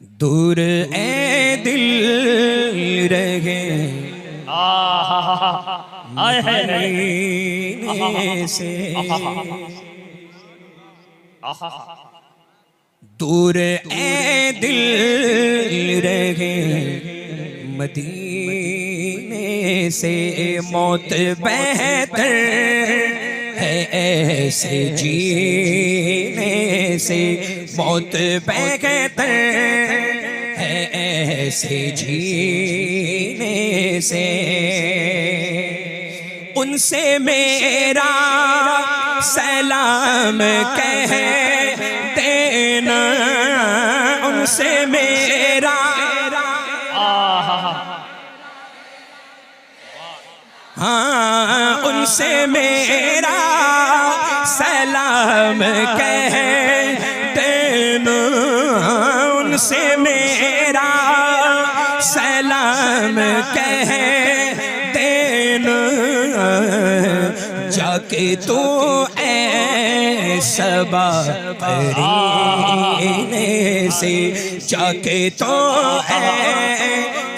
दूर ए दिल रहे मदीने से, दूर ए दिल रहे मदीने से, मौत बेहतर है ऐसे जीने से, मौत बेहतर है ऐसे जीने से। उनसे मेरा सलाम कह देना, उनसे मेरा हाँ, उनसे मेरा सलाम कह देना, उनसे मेरा सलाम कह देना, जाके तो सबा करीने से, जाके तो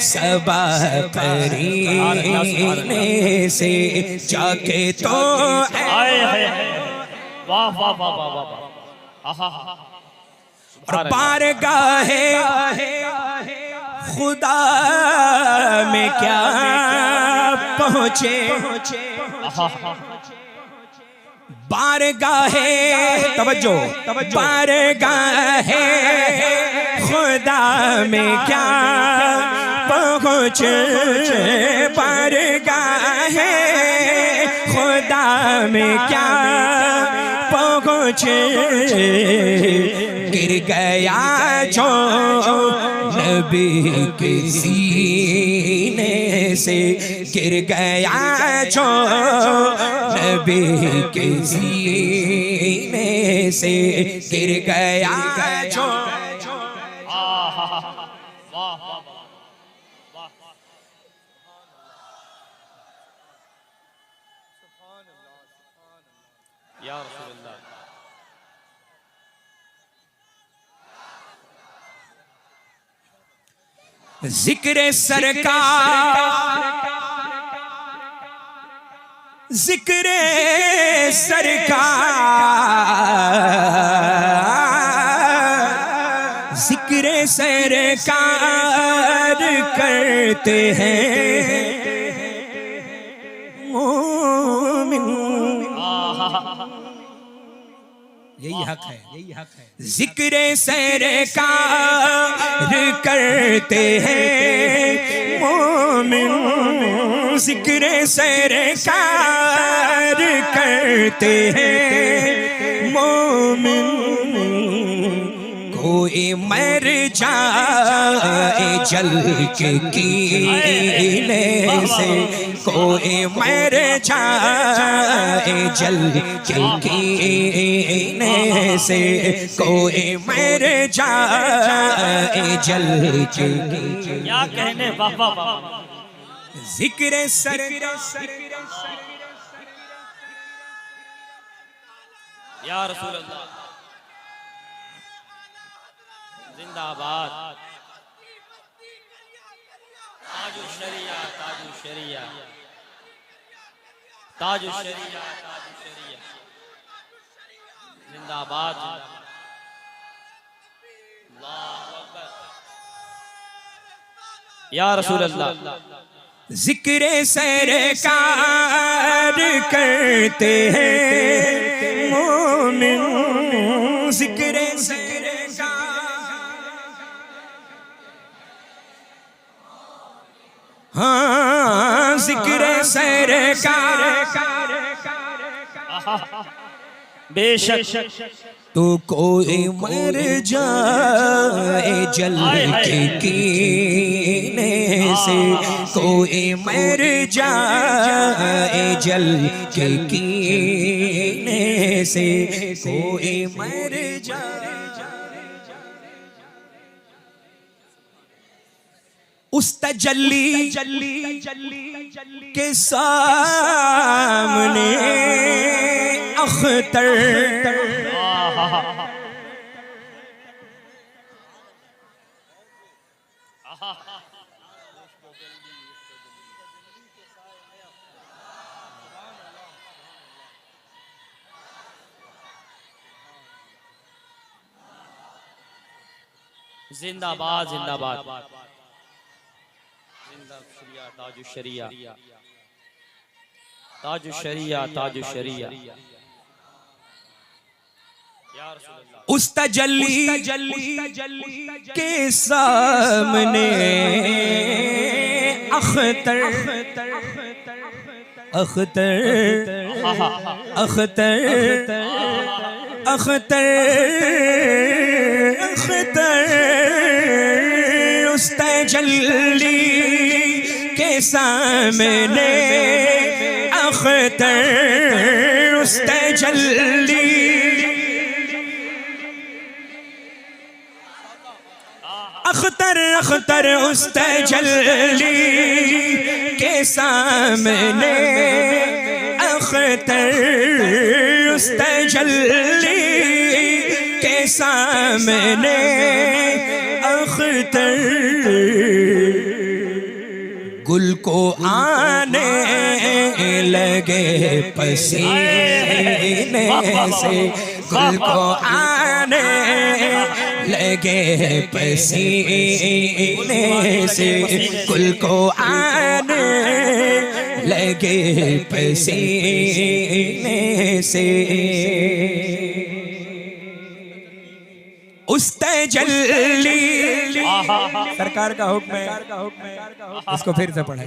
सबा करीने से, जाके तो वाह वाह वाह वाह वाह। और बारगाहे खुदा में क्या पहुँचे, बारगाहे तवज्जो, बारगाहे खुदा में क्या पहुँचे, बारगाहे खुदा में क्या पहुँचे। गिर गया जो नबी के सीने से, गिर गया जो नबी के सीने से, गिर गया जो। या रसूलल्लाह। जिक्र सरकार, जिक्र सरकार, जिक्र सरकार करते हैं मोमिन। यही हक है, यही हक है। जिक्र सरकार करते हैं मोमिन, जिक्र सरकार करते हैं मोमिन। कोई मर जाए जल के कीने से, कोई मर जाए जल के कीने से, कोई मर जाए जल के। क्या कहने, वाह वाह वाह। जिक्र सरकार या रसूलल्लाह जिंदाबाद। ताजु शरिया, ताजु शरिया, ताजु शरिया, ताजु शरिया, जिंदाबाद। अल्लाहु अकबर। या रसूलल्लाह। जिक्र सरकार करते हैं मोमिन, जिक्र हाँ, जिक्र सरकार। बेशक तो कोई मर जाए जल के कीने से, कोई मर जाए जल के कीने से, कोई मर जाए। उस तजल्ली के सामने अख्तर जिंदाबाद जिंदाबाद जिंदा ताजु शरिया ताजु शरिया ताजु शरिया या रसूल अल्लाह। उस तजल्ली के सामने अख्तर अख्तर अख्तर अख्तर अख्तर उस तजल्ली के सामने अख्तर उस तजल्ली अख्तर अख्तर उस तजल्ली के सामने अख्तर उस तजल्ली के सामने अख्तर गुल को आने लगे पसीने से गुल को आने लगे पसीने से गुल को आने लगे पसीने से उस तजल्ली सरकार का हुक्म है इसको फिर से पढ़े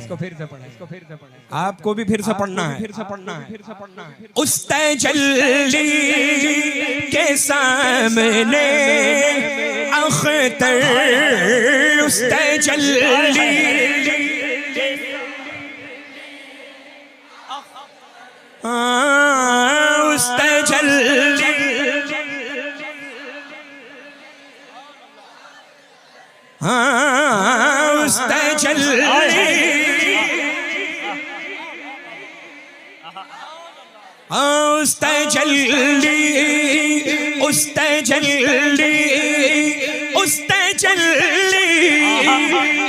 आपको भी फिर से पढ़ना है उस तजल्ली के सामने अख्तर उस तजल्ली उस तजल्ली उस तजल्ली उस तजल्ली उस तजल्ली उस तजल्ली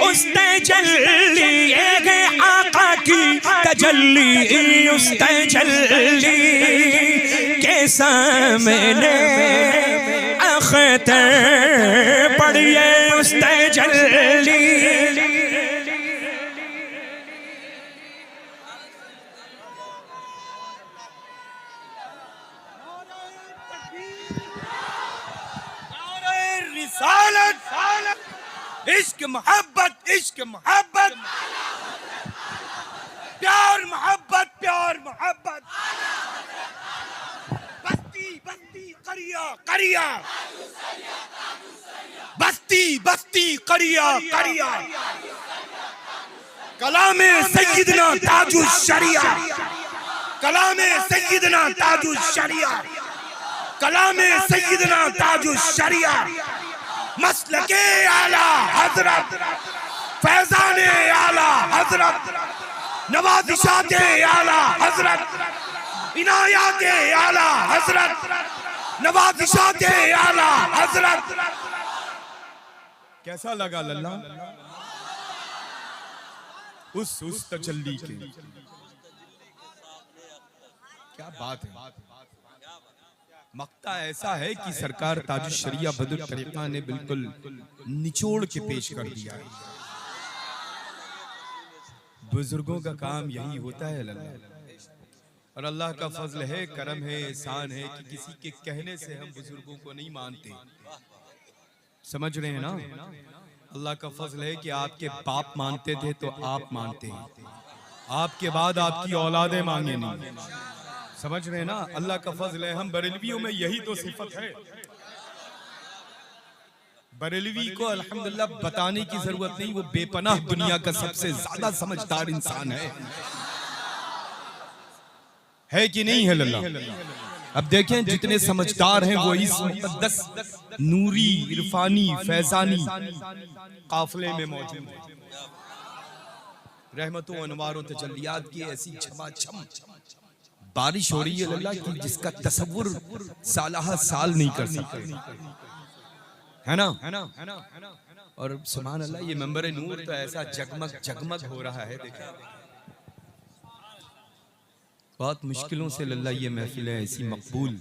उस तजल्ली एक आका की तजल्ली उस तजल्ली के सामने अख्तर पढ़िए उस तजल्ली इश्क मोहब्बत प्यार मोहब्बत बस्ती बस्ती करिया करिया बस्ती बस्ती करिया करिया कलामे सैयदना ताजुश शरिया कलामे सैयदना ताजुश शरिया कलामे सैयदना ताजुश शरिया मसलके आला हजरत फैजाने आला हजरत नवाजिशाते आला हजरत इनायाते आला हजरत नवाजिशाते आला हजरत। कैसा लगा लल्ला उस तजल्ली के क्या बात है। मक्ता ऐसा है कि सरकार ताजुश शरिया बदर तरीका ने बिल्कुल निचोड़ के पेश कर दिया है। बुजुर्गों का काम यही होता है लल्ला, और अल्लाह का फजल है, करम है, एहसान है कि किसी के कहने से हम बुजुर्गों को नहीं मानते। समझ रहे हैं ना? अल्लाह का फजल है कि आपके बाप मानते थे तो आप मानते हैं, आपके बाद आपकी औलादें मांगे नहीं। समझ रहे हैं ना? अल्लाह का फजल है। हम बरेलवियों में यही तो सिफत है। बरेलवी को अल्हम्दुलिल्लाह बताने की जरूरत नहीं, वो बेपनाह दुनिया का सबसे ज्यादा समझदार इंसान है कि नहीं है लल्ला? अब देखें जितने समझदार हैं वो इस मुक़द्दस नूरी इरफानी फैजानी काफिले में मौजूद हैं। रहमतों अनवारों तजल्लियात की ऐसी छमाछम बारिश हो रही है लल्ला कि जिसका तसव्वुर सालाहा साल नहीं कर सकते, है ना? और सुभान अल्लाह, ये मंबर नूर तो ऐसा जगमग जगमग हो रहा है। देखिए बहुत मुश्किलों से लल्ला ये महफिलें ऐसी मकबूल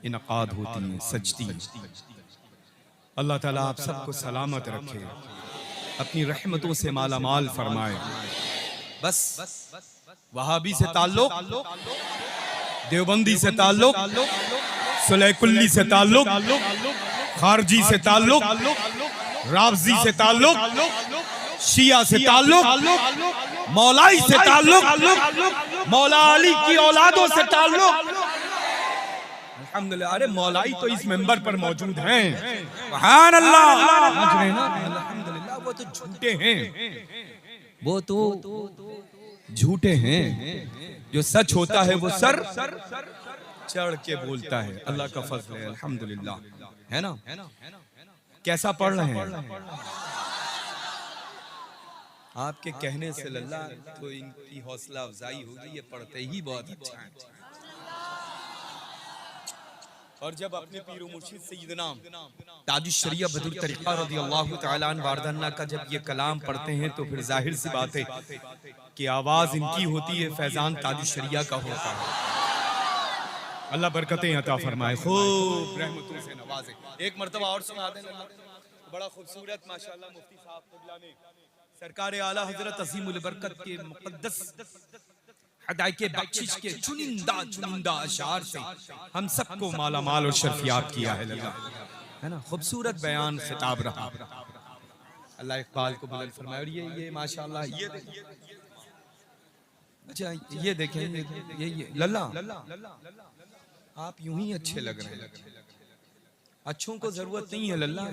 इनकाद होती हैं, सजती हैं। अल्लाह ताला आप सबको सलामत रखे, अपनी रहमतों से माला माल फरमाए। बस वहाबी से ताल्लुक, देवबंदी से ताल्लुक, सुलैकुल्ली से ताल्लुक, खारजी से ताल्लुक, राफजी से ताल्लुक, शिया से ताल्लुक, मौलाई से ताल्लुक, मौला अली की औलादों से ताल्लुक। अल्हम्दुलिल्लाह, अरे मौलाई तो इस मेंबर पर मौजूद हैं। सुभान अल्लाह, अल्हम्दुलिल्लाह। वो तो झूठे हैं, वो तो झूठे हैं। जो सच होता है वो सर चढ़ के बोलता है। अल्लाह का फजल है, अल्हम्दुलिल्लाह, है ना। कैसा पढ़ रहे हैं आपके कहने से लल्ला तो इनकी हौसला अफजाई होगी, ये पढ़ते ही बहुत अच्छा है। और जब अपने पीर मुर्शिद सैयदना ताजुश शरिया बदरुल तरीक़ा रज़ियल्लाहु तआला अन्हु वारदाना का जब ये कलाम पढ़ते हैं तो फिर जाहिर सी बात है कि आवाज इनकी होती है, फैजान ताजुश शरिया का होता है। अल्लाह बरकतें अता फरमाए, खूब रहमतों से नवाजे। एक मर्तबा और सुना दें, बड़ा खूबसूरत माशाअल्लाह मुफ्ती साहब क़िबला ने सरकार आला हजरत अज़ीमुल बरकत के मुक़द्दस हदायके बख्शिश के चुनिंदा अशार से हम सबको माला माल और शर्फियात किया है लल्ला, है ना। खूबसूरत बयान खिताब रहा, अल्लाह इकबाल को बुलंद फरमाए। और ये माशाअल्लाह, ये अच्छा ये देखें, ये लल्ला आप यूं ही अच्छे लग रहे हैं। अच्छों को जरूरत नहीं है लल्ला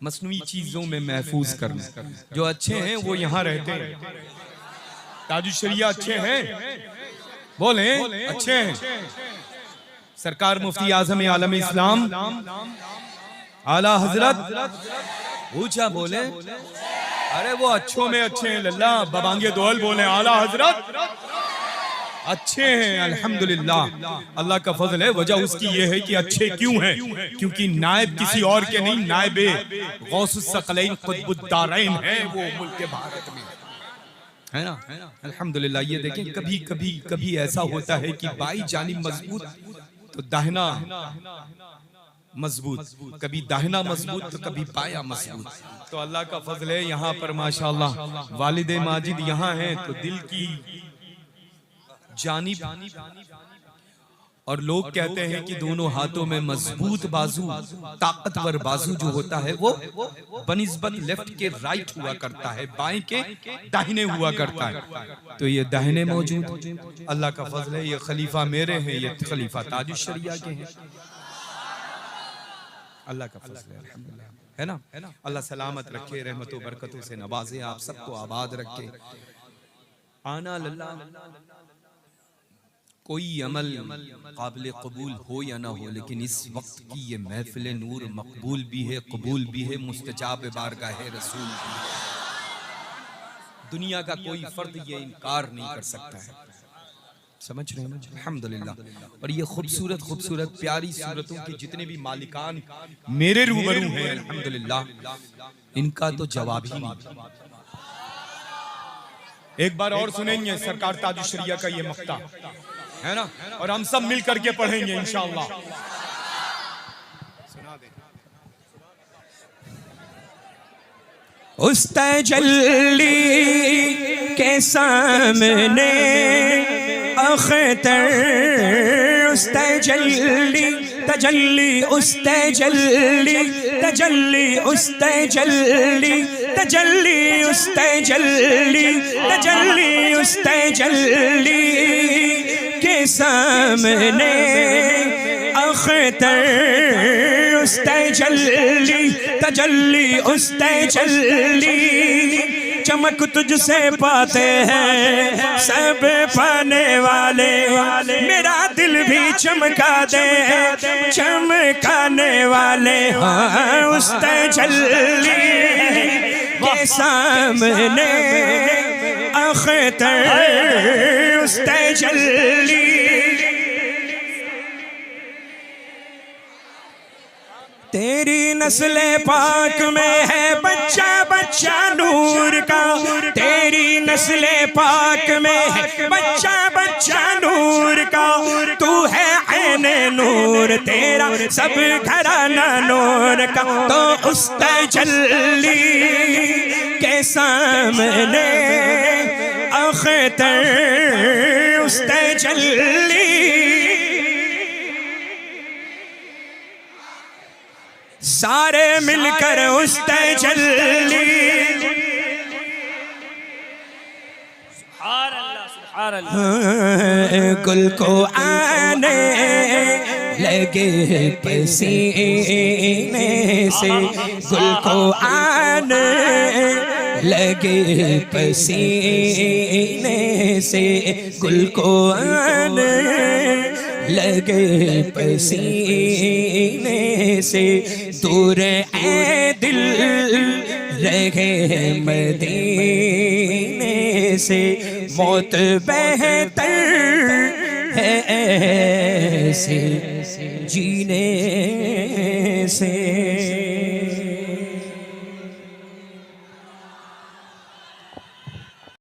मसनूई चीजों में महफूज करने। जो अच्छे हैं वो यहाँ रहते हैं। ताजुश शरिया अच्छे हैं, बोले अच्छे हैं। सरकार मुफ्ती आजम आलम इस्लाम आला हजरत ऊंचा बोले, अरे वो अच्छों में अच्छे हैं लल्ला। बबांगे दोल बोले आला हजरत अच्छे हैं, अल्हम्दुलिल्लाह। अल्लाह का फजल है। वजह उसकी ये है कि अच्छे क्यों हैं? क्योंकि नायब किसी और के नहीं, नायबे गौसुस सकलैन कुतुबुद्दारैन है वो मुल्क भारत में, है ना। अल्हम्दुलिल्लाह। ये देखें, कभी कभी कभी ऐसा होता है कि बाई जानिब मजबूत तो दाहिना मजबूत, कभी दाहिना मजबूत तो कभी बाया मजबूत। तो अल्लाह का फजल है, यहाँ पर माशाअल्लाह वालिद माजिद यहाँ हैं तो दिल की जानिब। और लोग कहते हैं कि दोनों हाथों में मजबूत बाजू, ताकतवर बाजू जो होता है वो बनिस्बत लेफ्ट के राइट हुआ करता है, बाएं के दाहिने हुआ करता है। तो ये दाहिने मौजूद, अल्लाह का फजल है। ये खलीफा मेरे हैं, ये खलीफा ताजुश शरिया के हैं। अल्लाह का फजल है, अल्हम्दुलिल्लाह, है ना। अल्लाह सलामत रखे, रहमतों बरकतों से नवाजे, आप सबको आबाद रखे। आना लल्ला कोई अमल काबिल कबूल हो या ना हो, लेकिन इस वक्त की ये महफिल नूर मकबूल भी है, कबूल भी है, मुस्तजाब बारगाह रसूल भी है। दुनिया का कोई फर्द ये इनकार नहीं कर सकता है, समझ रहे हैं? अल्हम्दुलिल्लाह। और ये खूबसूरत खूबसूरत प्यारी सूरतों के जितने भी मालिकान मेरे रूबरू हैं, अल्हम्दुलिल्लाह, इनका तो जवाब ही नहीं। एक बार और सुनेंगे सरकार ताजुश शरिया का ये मक्ता, है ना, और हम सब मिल करके पढ़ेंगे इंशाअल्लाह। उस तजल्ली के सामने अख्तर, उस तजल्ली तजल्ली उस तजल्ली तजल्ली उस तजल्ली तजल्ली उस तजल्ली तजल्ली उस तजल्ली के सामने अख्तर, उस तजल्ली तजल्ली उस तजल्ली चमक तुझसे पाते हैं सब पाने वाले। मेरा दिल भी चमका दे चमकाने वाले। हाँ, उस तजल्ली के सामने अख्तर, उस तजल्ली तेरी नस्ले पाक में है बच्चा बच्चा नूर का, तेरी नस्ले पाक में है बच्चा बच्चा नूर का। तू है ऐने नूर, तेरा सब घराना नूर का। तो उस तजल्ली के सामने अख्तर, उस तजल्ली सारे मिलकर उस तजल्ली, गुल को आने लगे पसीने से, गुल को आने लगे पसीने से, गुल को आने लगे पसीने से। दूर ए दिल रहे मदीने से, मौत बेहतर है ऐसे जीने से।